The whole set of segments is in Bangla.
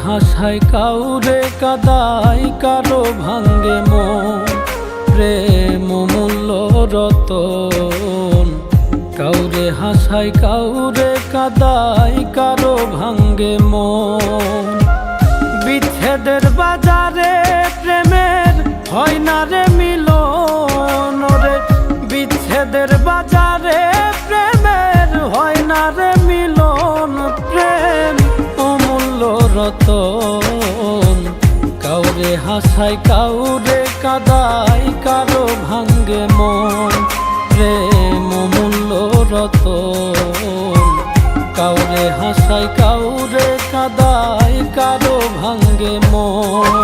হাসায় কাউরে কাদায়, কারো ভাঙ্গে মন। প্রেম মূল্য রতন, কাউরে হাসায় কাউরে কাদায়, কারো ভাঙ্গে মন। বিচ্ছেদের বাজারে প্রেমের হয় না রে মিলন রে, বিচ্ছেদের বাজারে প্রেমের হয় না রে মিলন। প্রেম অমূল্য রতন, কাউরে হাসায় কাউরে কাদায়, কারো ভাঙ্গে মন। প্রেম অমূল্য রতন, কাউরে হাসায় কাউরে কাদায়, কারো ভাঙ্গে মন।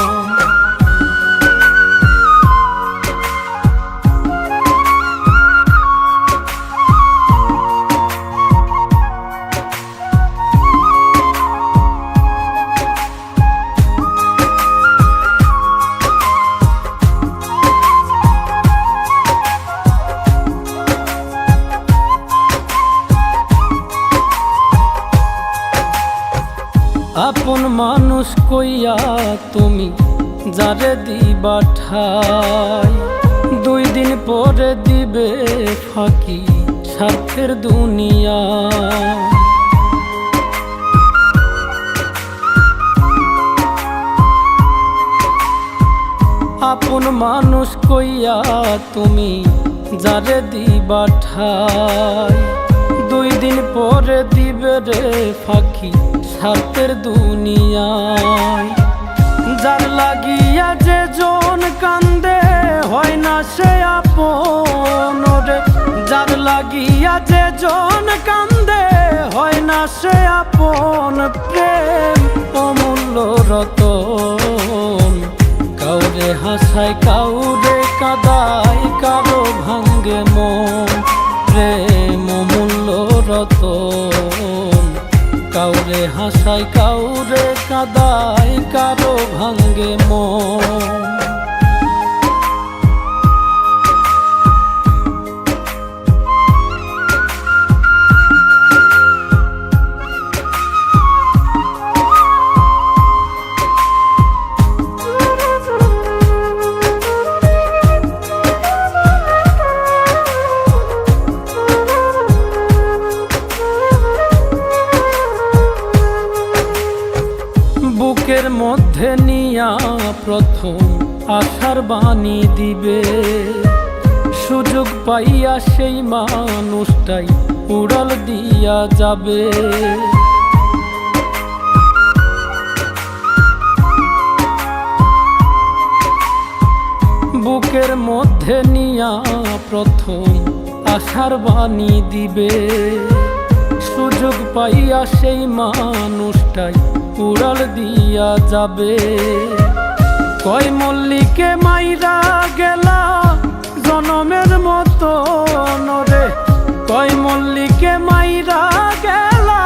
আপন মানুষ কইয়া তুমি যারে দিবা ঠাই, 2 দিন পরে দিবে ফাঁকি স্বার্থের দুনিয়া। আপন মানুষ কইয়া তুমি যারে দিবা ঠাই, 2 দিন পরে দিবে রে ফাঁকি স্বার্থের দুনিয়ায়। যার লাগিয়া যে জন কান্দে হয় না সে আপন রে, যার লাগিয়া যে জন কান্দে হয় না সে আপন। প্রেম অমূল্য রতন, কাউরে হাসায় কাউরে কাদায়, কারো ভাঙ্গে মন। প্রেম অমূল্য রতন, কাউরে হাসায় কাউরে কাদায়, কারো ভাঙ্গে মন। বুকের মধ্যে নিয়া প্রথম আশার বাণী দিবে, সুযোগ পাইয়া সেই মানুষটাই উড়াল দিয়া যাবে। বুকের মধ্যে নিয়া প্রথম আশার বাণী দিবে, সুযোগ পাইয়া সেই মানুষটাই উড়াল দিয়া যাবে। কয় মল্লিকে মাইরা গেলা জনমের মতো রে, কয় মল্লিকে মাইরা গেলা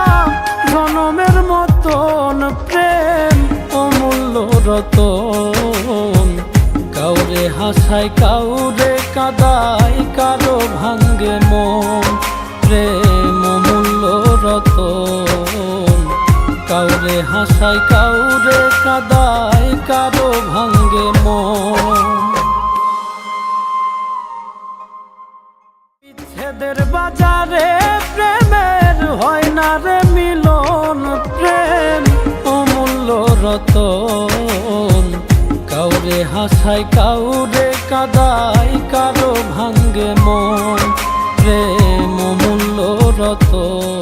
জনমের মতন। প্রেম অমূল্য রতন, কাউরে হাসায় কাউরে কাদায়, কারো ভাঙ্গে মন। প্রেম অমূল্য রতন, কাউরে হাসায় কাউরে কাদায়, কারো ভাঙ্গে মন। বিচ্ছেদের বাজারে প্রেমের হয় না রে মিলন। প্রেম অমূল্য রতন, কাউরে হাসায় কাউরে কাদায়, কারো ভাঙ্গে মন। প্রেম অমূল্য রতন।